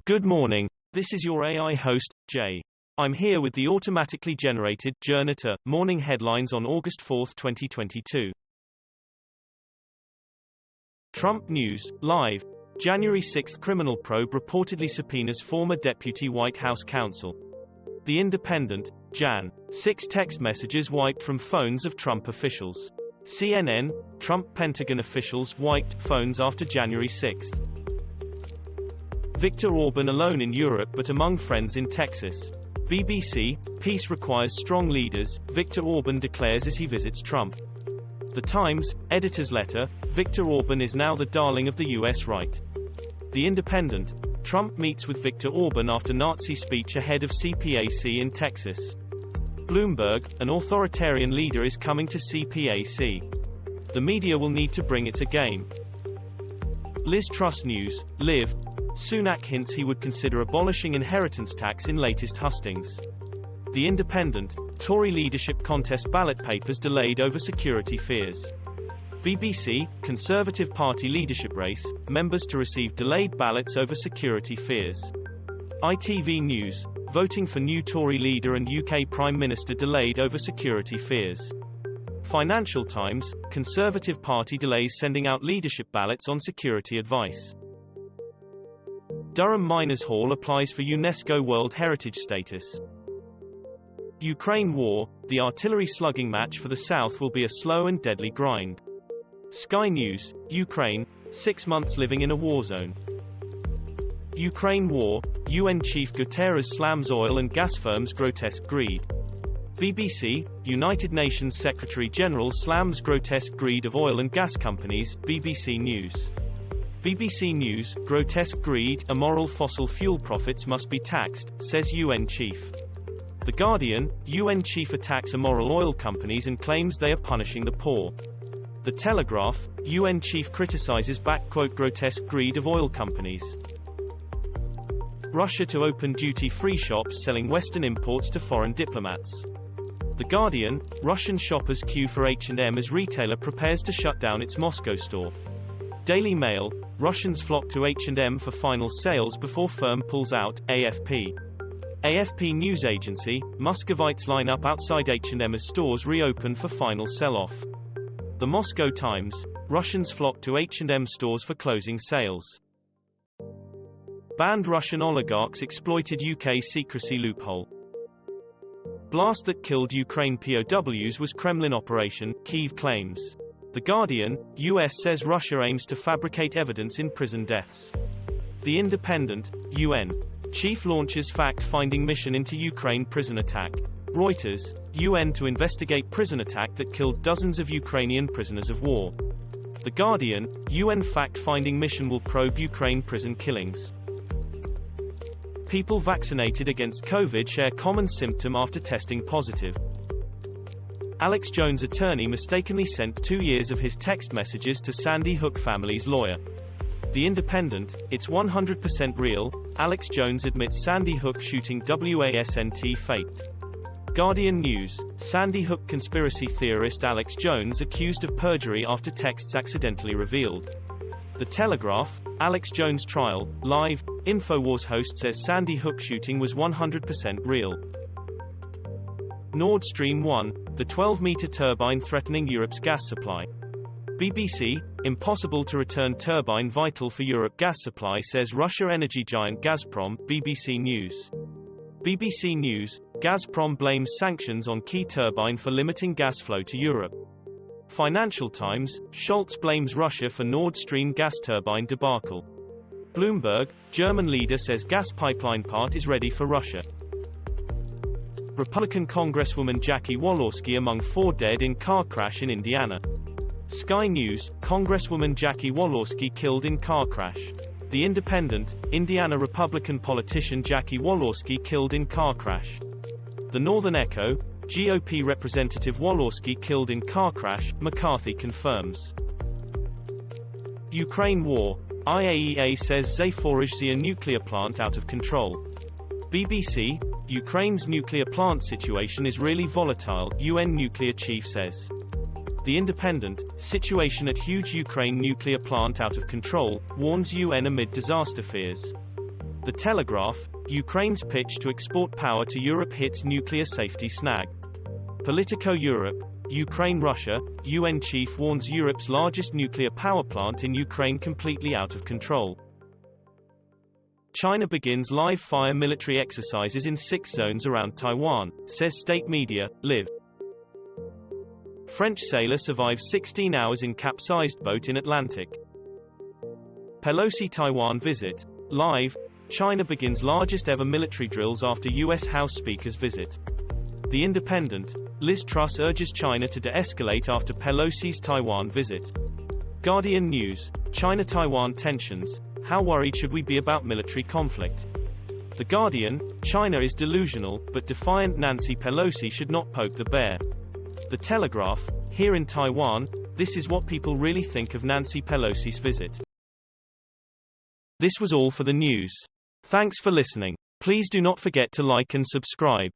Good morning. This is your AI host, Jay. I'm here with the automatically generated Journato morning headlines on August 4, 2022. Trump News, Live. January 6 criminal probe reportedly subpoenas former deputy White House counsel. The Independent, Jan. 6 text messages wiped from phones of Trump officials. CNN, Trump Pentagon officials wiped phones after January 6. Viktor Orban alone in Europe but among friends in Texas. BBC, peace requires strong leaders, Viktor Orban declares as he visits Trump. The Times, editor's letter, Viktor Orban is now the darling of the US right. The Independent, Trump meets with Viktor Orban after Nazi speech ahead of CPAC in Texas. Bloomberg, an authoritarian leader is coming to CPAC. The media will need to bring its A game. Liz Truss News, Live. Sunak hints he would consider abolishing inheritance tax in latest hustings. The Independent, Tory leadership contest ballot papers delayed over security fears. BBC, Conservative Party leadership race, members to receive delayed ballots over security fears. ITV News, voting for new Tory leader and UK Prime Minister delayed over security fears. Financial Times, Conservative Party delays sending out leadership ballots on security advice. Durham Miners Hall applies for UNESCO World Heritage status. Ukraine War, the artillery slugging match for the South will be a slow and deadly grind. Sky News, Ukraine, 6 months living in a war zone. Ukraine War, UN Chief Guterres slams oil and gas firms' grotesque greed. BBC, United Nations Secretary-General slams grotesque greed of oil and gas companies, BBC News. BBC News, grotesque greed, immoral fossil fuel profits must be taxed, says UN chief. The Guardian, UN chief attacks immoral oil companies and claims they are punishing the poor. The Telegraph, UN chief criticizes "grotesque greed of oil companies." Russia to open duty-free shops selling Western imports to foreign diplomats. The Guardian, Russian shoppers queue for H&M as retailer prepares to shut down its Moscow store. Daily Mail, Russians flock to H&M for final sales before firm pulls out, AFP. AFP news agency, Muscovites line up outside H&M's stores reopen for final sell-off. The Moscow Times, Russians flock to H&M stores for closing sales. Banned Russian oligarchs exploited UK secrecy loophole. Blast that killed Ukraine POWs was Kremlin operation, Kyiv claims. The Guardian, US says Russia aims to fabricate evidence in prison deaths. The Independent, UN. Chief launches fact-finding mission into Ukraine prison attack. Reuters, UN to investigate prison attack that killed dozens of Ukrainian prisoners of war. The Guardian, UN fact-finding mission will probe Ukraine prison killings. People vaccinated against COVID share common symptom after testing positive. Alex Jones' attorney mistakenly sent 2 years of his text messages to Sandy Hook family's lawyer. The Independent, it's 100% real, Alex Jones admits Sandy Hook shooting wasn't faked. Guardian News, Sandy Hook conspiracy theorist Alex Jones accused of perjury after texts accidentally revealed. The Telegraph, Alex Jones trial, live, InfoWars host says Sandy Hook shooting was 100% real. Nord Stream 1, the 12-meter turbine threatening Europe's gas supply. BBC, impossible to return turbine vital for Europe gas supply says Russia energy giant Gazprom, BBC News. BBC News, Gazprom blames sanctions on key turbine for limiting gas flow to Europe. Financial Times, Scholz blames Russia for Nord Stream gas turbine debacle. Bloomberg, German leader says gas pipeline part is ready for Russia. Republican Congresswoman Jackie Walorski among 4 dead in car crash in Indiana. Sky News, Congresswoman Jackie Walorski killed in car crash. The Independent, Indiana Republican politician Jackie Walorski killed in car crash. The Northern Echo, GOP Representative Walorski killed in car crash, McCarthy confirms. Ukraine War, IAEA says Zaporizhzhia nuclear plant out of control. BBC, Ukraine's nuclear plant situation is really volatile, UN nuclear chief says. The Independent, situation at huge Ukraine nuclear plant out of control, warns UN amid disaster fears. The Telegraph, Ukraine's pitch to export power to Europe hits nuclear safety snag. Politico Europe, Ukraine-Russia, UN chief warns Europe's largest nuclear power plant in Ukraine completely out of control. China begins live-fire military exercises in 6 zones around Taiwan, says state media, Live. French sailor survives 16 hours in capsized boat in Atlantic. Pelosi Taiwan visit. Live, China begins largest ever military drills after U.S. House Speaker's visit. The Independent, Liz Truss urges China to de-escalate after Pelosi's Taiwan visit. Guardian News, China-Taiwan tensions, how worried should we be about military conflict? The Guardian, China is delusional, but defiant Nancy Pelosi should not poke the bear. The Telegraph, here in Taiwan, this is what people really think of Nancy Pelosi's visit. This was all for the news. Thanks for listening. Please do not forget to like and subscribe.